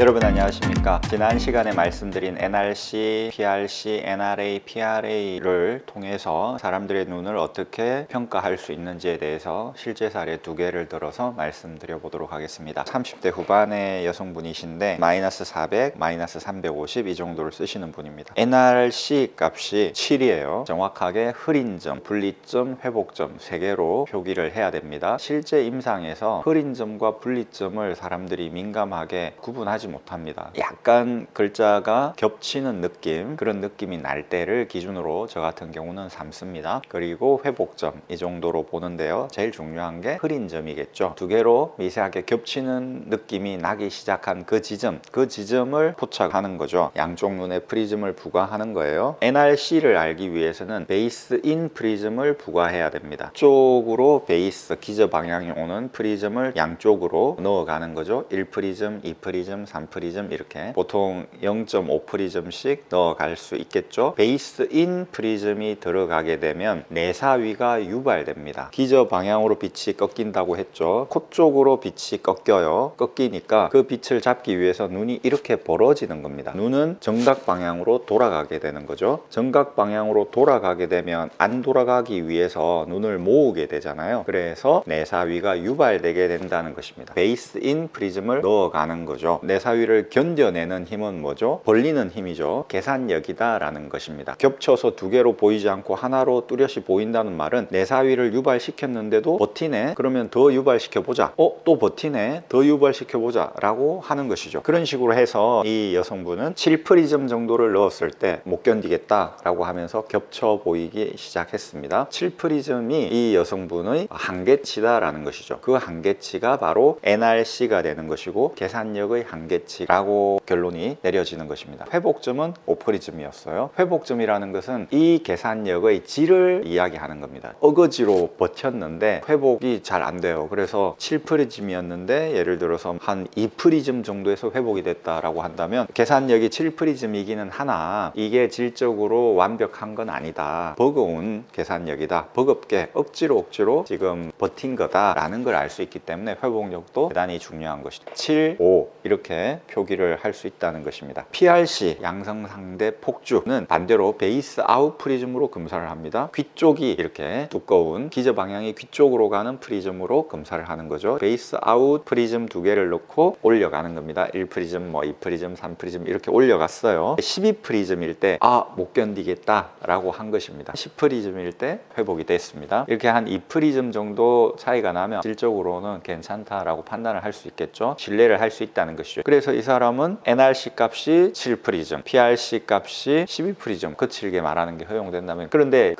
여러분 안녕하십니까. 지난 시간에 말씀드린 NRC, PRC, NRA, PRA를 통해서 사람들의 눈을 어떻게 평가할 수 있는지에 대해서 실제 사례 2개를 들어서 말씀드려 보도록 하겠습니다. 30대 후반의 여성분이신데 마이너스 400, 마이너스 350 이 정도를 쓰시는 분입니다. NRC 값이 7이에요. 정확하게 흐린 점, 분리점, 회복점 3개로 표기를 해야 됩니다. 실제 임상에서 흐린 점과 분리점을 사람들이 민감하게 구분하지 못합니다. 약간 글자가 겹치는 느낌, 그런 느낌이 날 때를 기준으로 저 같은 경우는 삼습니다. 그리고 회복점 이 정도로 보는데요. 제일 중요한 게 흐린 점이겠죠. 2개로 미세하게 겹치는 느낌이 나기 시작한 그 지점을 포착하는 거죠. 양쪽 눈에 프리즘을 부과하는 거예요. NRC를 알기 위해서는 베이스 인 프리즘을 부과해야 됩니다. 쪽으로 베이스 기저 방향이 오는 프리즘을 양쪽으로 넣어가는 거죠. 1프리즘, 2프리즘, 3프리즘 이렇게 보통 0.5프리즘씩 넣어갈 수 있겠죠. 베이스 인 프리즘이 들어가게 되면 내사위가 유발됩니다. 기저 방향으로 빛이 꺾인다고 했죠. 코 쪽으로 빛이 꺾이니까 그 빛을 잡기 위해서 눈이 이렇게 벌어지는 겁니다. 눈은 정각 방향으로 돌아가게 되는 거죠. 정각 방향으로 돌아가게 되면 안 돌아가기 위해서 눈을 모으게 되잖아요. 그래서 내사위가 유발되게 된다는 것입니다. 베이스 인 프리즘을 넣어가는 거죠. 내사위를 견뎌내는 힘은 뭐죠? 벌리는 힘이죠. 계산력이다 라는 것입니다. 겹쳐서 2개로 보이지 않고 하나로 뚜렷이 보인다는 말은 내사위를 유발시켰는데도 버티네? 그러면 더 유발시켜보자. 또 버티네? 더 유발시켜보자 라고 하는 것이죠. 그런 식으로 해서 이 여성분은 7프리즘 정도를 넣었을 때 못 견디겠다 라고 하면서 겹쳐 보이기 시작했습니다. 7프리즘이 이 여성분의 한계치다 라는 것이죠. 그 한계치가 바로 NRC가 되는 것이고 계산력의 한계치라고 결론이 내려지는 것입니다. 회복점은 5프리즘이었어요. 회복점이라는 것은 이 계산력의 질을 이야기하는 겁니다. 어거지로 버텼는데 회복이 잘 안 돼요. 그래서 7프리즘이었는데 예를 들어서 한 2프리즘 정도에서 회복이 됐다라고 한다면 계산력이 7프리즘이기는 하나 이게 질적으로 완벽한 건 아니다. 버거운 계산력이다. 버겁게 억지로 지금 버틴 거다라는 걸 알 수 있기 때문에 회복력도 대단히 중요한 것이다. 7, 5 이렇게 표기를 할 수 있다는 것입니다. PRC 양성상대 폭주는 반대로 베이스 아웃 프리즘으로 검사를 합니다. 귀 쪽이 이렇게 두꺼운 기저 방향이 귀 쪽으로 가는 프리즘으로 검사를 하는 거죠. 베이스 아웃 프리즘 2개를 넣고 올려가는 겁니다. 1프리즘, 2프리즘, 3프리즘 이렇게 올려갔어요. 12프리즘일 때 못 견디겠다 라고 한 것입니다. 10프리즘일 때 회복이 됐습니다. 이렇게 한 2프리즘 정도 차이가 나면 질적으로는 괜찮다라고 판단을 할 수 있겠죠. 신뢰를 할 수 있다는 것이죠. 그래서 이 사람은 NRC 값이 7프리즘, PRC 값이 12프리즘 거칠게 말하는 게 허용된다면 그런데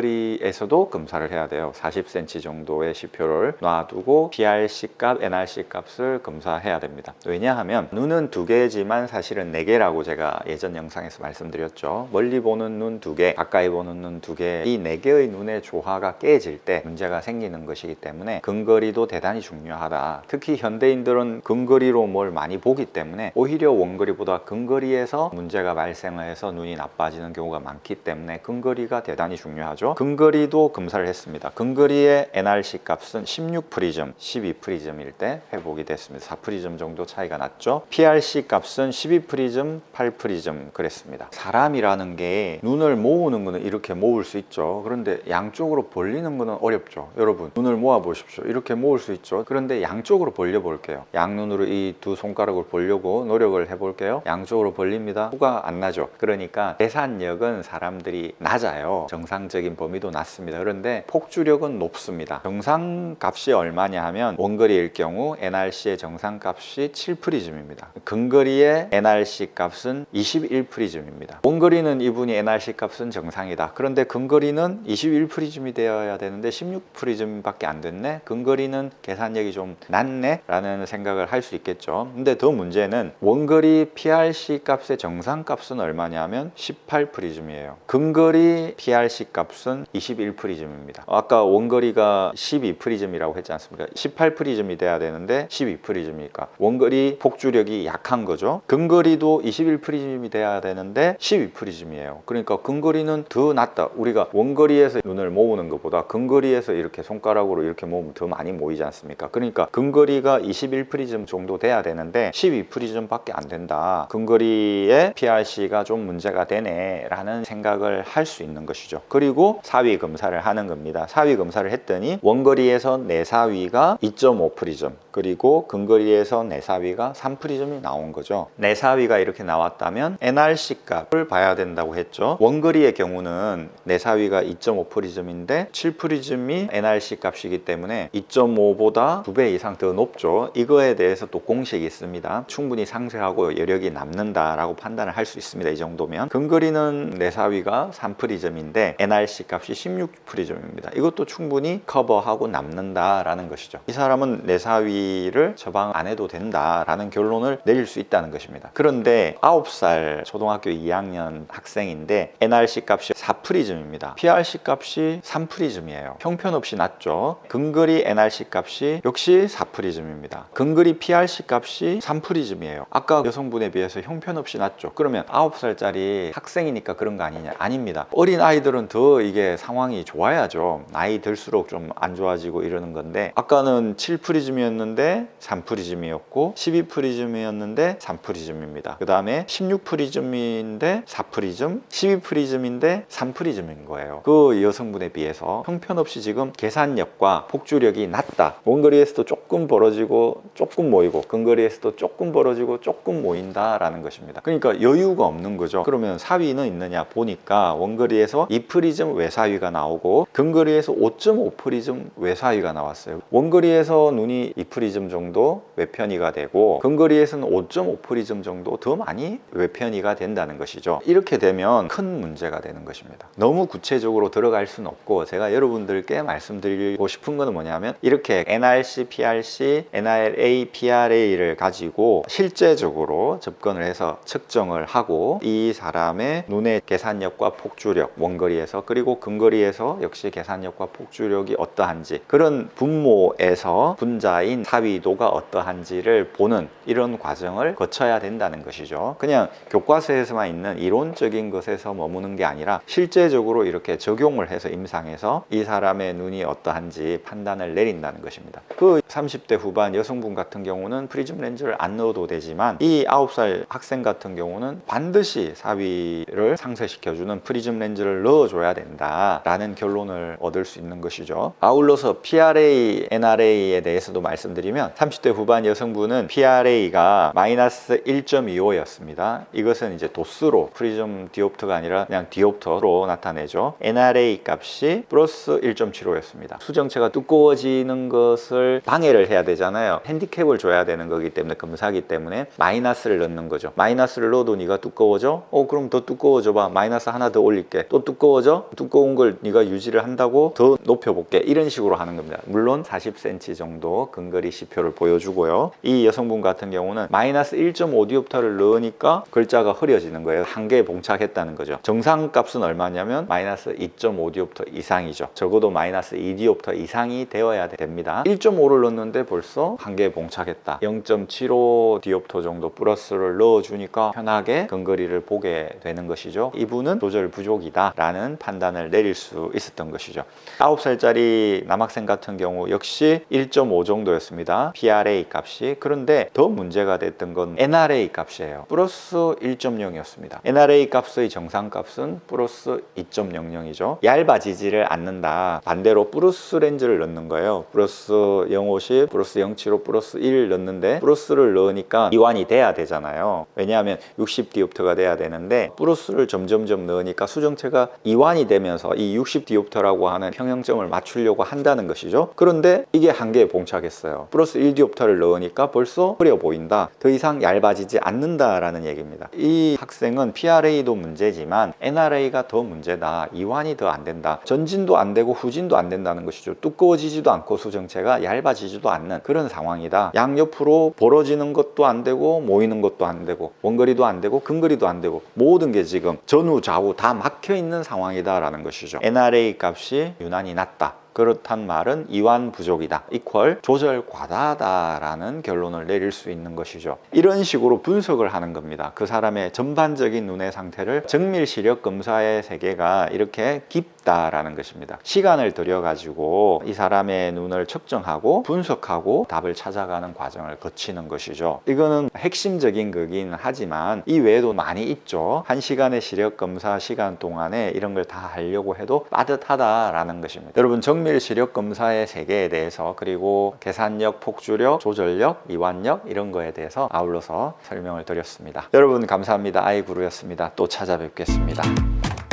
근거리에서도 검사를 해야 돼요. 40cm 정도의 시표를 놔두고 PRC 값, NRC 값을 검사해야 됩니다. 왜냐하면 눈은 2개지만 사실은 4개라고 제가 예전 영상에서 말씀드렸죠. 멀리 보는 눈 2개, 가까이 보는 눈 2개 이 4개의 눈의 조화가 깨질 때 문제가 생기는 것이기 때문에 근거리도 대단히 중요하다. 특히 현대인들은 근거리로 뭘 많이 보기 때문에 오히려 원거리보다 근거리에서 문제가 발생해서 눈이 나빠지는 경우가 많기 때문에 근거리가 대단히 중요하죠. 근거리도 검사를 했습니다. 근거리의 NRC 값은 16프리즘, 12프리즘일 때 회복이 됐습니다. 4프리즘 정도 차이가 났죠. PRC 값은 12프리즘, 8프리즘 그랬습니다. 사람이라는 게 눈을 모으는 거는 이렇게 모을 수 있죠. 그런데 양쪽으로 벌리는 거는 어렵죠. 여러분 눈을 모아 보십시오. 이렇게 모을 수 있죠. 그런데 양쪽으로 벌려 볼게요. 양눈으로 이 2 손가락을 보려고 노력을 해볼게요. 양쪽으로 벌립니다. 후가 안 나죠. 그러니까 계산력은 사람들이 낮아요. 정상적인 범위도 낮습니다. 그런데 폭주력은 높습니다. 정상값이 얼마냐 하면 원거리일 경우 NRC의 정상값이 7프리즘입니다. 근거리의 NRC 값은 21프리즘입니다. 원거리는 이분이 NRC 값은 정상이다. 그런데 근거리는 21프리즘이 되어야 되는데 16프리즘 밖에 안 됐네. 근거리는 계산력이 좀 낮네 라는 생각을 할 수 있겠죠. 근데 더 문제는 원거리 PRC 값의 정상값은 얼마냐면 18프리즘이에요. 근거리 PRC 값은 21프리즘입니다. 아까 원거리가 12프리즘이라고 했지 않습니까? 18프리즘이 돼야 되는데 12프리즘이니까 원거리 폭주력이 약한 거죠. 근거리도 21프리즘이 돼야 되는데 12프리즘이에요. 그러니까 근거리는 더 낫다. 우리가 원거리에서 눈을 모으는 것보다 근거리에서 이렇게 손가락으로 이렇게 모으면 더 많이 모이지 않습니까? 그러니까 근거리가 21프리즘 정도 돼야 되는데 12프리즘밖에 안 된다. 근거리에 PRC가 좀 문제가 되네 라는 생각을 할 수 있는 것이죠. 그리고 사위 검사를 하는 겁니다. 사위 검사를 했더니 원거리에서 내사위가 2.5프리즘, 그리고 근거리에서 내사위가 3프리즘이 나온 거죠. 내사위가 이렇게 나왔다면 NRC 값을 봐야 된다고 했죠. 원거리의 경우는 내사위가 2.5프리즘인데 7프리즘이 NRC 값이기 때문에 2.5보다 2배 이상 더 높죠. 이거에 대해서 또 공식이 있습니다. 충분히 상쇄하고 여력이 남는다라고 판단을 할 수 있습니다. 이 정도면. 근거리는 내사위가 3프리즘인데 NRC 값이 16프리즘입니다. 이것도 충분히 커버하고 남는다라는 것이죠. 이 사람은 내사위를 처방 안 해도 된다라는 결론을 내릴 수 있다는 것입니다. 그런데 9살 초등학교 2학년 학생인데 NRC 값이 4프리즘입니다. PRC 값이 3프리즘이에요. 형편없이 낮죠. 근거리 NRC 값이 역시 4프리즘입니다. 근거리 PRC 값이 3프리즘이에요. 아까 여성분에 비해서 형편없이 낮죠. 그러면 9살짜리 학생이니까 그런 거 아니냐? 아닙니다. 어린 아이들은 더 이게 상황이 좋아야죠. 나이 들수록 좀 안 좋아지고 이러는 건데, 아까는 7프리즘이었는데 3프리즘이었고 12프리즘이었는데 3프리즘입니다. 그 다음에 16프리즘인데 4프리즘, 12프리즘인데 3프리즘인 거예요. 그 여성분에 비해서 형편없이 지금 계산력과 폭주력이 낮다. 원거리에서도 조금 벌어지고 조금 모이고, 근거리에서도 조금 벌어지고 조금 모인다라는 것입니다. 그러니까 여유가 없는 거죠. 그러면 사위는 있느냐 보니까 원거리에서 2프리즘 외사위가 나오고 근거리에서 5.5프리즘 외사위가 나왔어요. 원거리에서 눈이 2프리즘 정도 외편이가 되고 근거리에서는 5.5프리즘 정도 더 많이 외편이가 된다는 것이죠. 이렇게 되면 큰 문제가 되는 것입니다. 너무 구체적으로 들어갈 수는 없고, 제가 여러분들께 말씀드리고 싶은 거는 뭐냐면, 이렇게 NRC, PRC, NRA, PRA를 가지고 실제적으로 접근을 해서 측정을 하고, 이 사람의 눈의 계산력과 폭주력, 원거리에서, 그리고 근거리에서 역시 계산력과 폭주력이 어떠한지, 그런 분모에서 분자인 사위도가 어떠한지를 보는 이런 과정을 거쳐야 된다는 것이죠. 그냥 교과서에서만 있는 이론적인 것에서 머무는 게 아니라 실제적으로 이렇게 적용을 해서 임상에서 이 사람의 눈이 어떠한지 판단을 내린다는 것입니다. 그 30대 후반 여성분 같은 경우는 프리즘 렌즈를 안 넣어도 되지만, 이 9살 학생 같은 경우는 반드시 사위를 상쇄시켜주는 프리즘 렌즈를 넣어줘야 된다라는 결론을 얻을 수 있는 것이죠. 아울러서 PRA, NRA에 대해서도 말씀드리면, 30대 후반 여성분은 PRA가 마이너스 1.25였습니다. 이것은 이제 도수로, 프리즘 디옵터가 아니라 그냥 디옵터로 나타내죠. NRA 값이 플러스 1.75였습니다. 수정체가 두꺼워지는 것을 방해를 해야 되잖아요. 핸디캡을 줘야 되는 거기 때문에, 검사기 때문에 마이너스를 넣는 거죠. 마이너스를 넣어도 네가 두꺼워져? 그럼 더 두꺼워져봐. 마이너스 하나 더 올릴게. 또 두꺼워져? 두꺼운 걸 네가 유지를 한다고 더 높여볼게. 이런 식으로 하는 겁니다. 물론 40cm 정도 근거리 시표를 보여주고요. 이 여성분 같은 경우는 마이너스 1.5디옵터를 넣으니까 글자가 흐려지는 거예요. 한계에 봉착했다는 거죠. 정상 값은 얼마냐면 마이너스 2.5디옵터 이상이죠. 적어도 마이너스 2디옵터 이상이 되어야 됩니다. 1.5를 넣었는데 벌써 한계에 봉착했다. 0.75디옵터 정도 플러스를 넣어주니까 편하게 근거리를 보게 되는 것이죠. 이분은 조절 부족이다 라는 판단을 내릴 수 있었던 것이죠. 9살짜리 남학생 같은 경우 역시 1.5 정도였습니다. PRA 값이. 그런데 더 문제가 됐던 건 NRA 값이에요. 플러스 1.0이었습니다. NRA 값의 정상값은 플러스 2.00이죠. 얇아지지를 않는다. 반대로 플러스 렌즈를 넣는 거예요. 플러스 0.50, 플러스 0.75, 플러스 1 넣는데, 플러스를 넣으니까 이완이 돼야 되잖아요. 왜냐하면 60디옵터가 돼야 되는데 플러스를 점점점 넣으니까 수정체가 이완이 되면서 이 60디옵터라고 하는 평형점을 맞추려고 한다는 것이죠. 그런데 이게 한계에 봉착했어요. 플러스 1디옵터를 넣으니까 벌써 흐려 보인다. 더 이상 얇아지지 않는다라는 얘기입니다. 이 학생은 PRA도 문제지만 NRA가 더 문제다. 이완이 더 안 된다. 전진도 안 되고 후진도 안 된다는 것이죠. 두꺼워지지도 않고 수정체가 얇아지지도 않는 그런 상황이다. 양옆으로 벌어지는 것도 안 되고 모이는 것도 안 되고 원거리도 안 되고 근거리도 안 되고 모든 게 지금 전후 좌우 다 막혀 있는 상황이다라는 것이죠. NRA 값이 유난히 낮다. 그렇단 말은 이완 부족이다 이퀄 조절 과다하다라는 결론을 내릴 수 있는 것이죠. 이런 식으로 분석을 하는 겁니다. 그 사람의 전반적인 눈의 상태를 정밀 시력 검사의 세계가 이렇게 깊다라는 것입니다. 시간을 들여 가지고 이 사람의 눈을 측정하고 분석하고 답을 찾아가는 과정을 거치는 것이죠. 이거는 핵심적인 거긴 하지만 이 외에도 많이 있죠. 1시간의 시력 검사 시간 동안에 이런 걸 다 하려고 해도 빠듯하다라는 것입니다. 여러분 정밀 시력 검사의 세계에 대해서 그리고 계산력, 폭주력, 조절력, 이완력 이런 거에 대해서 아울러서 설명을 드렸습니다. 여러분 감사합니다. 아이구루였습니다. 또 찾아뵙겠습니다.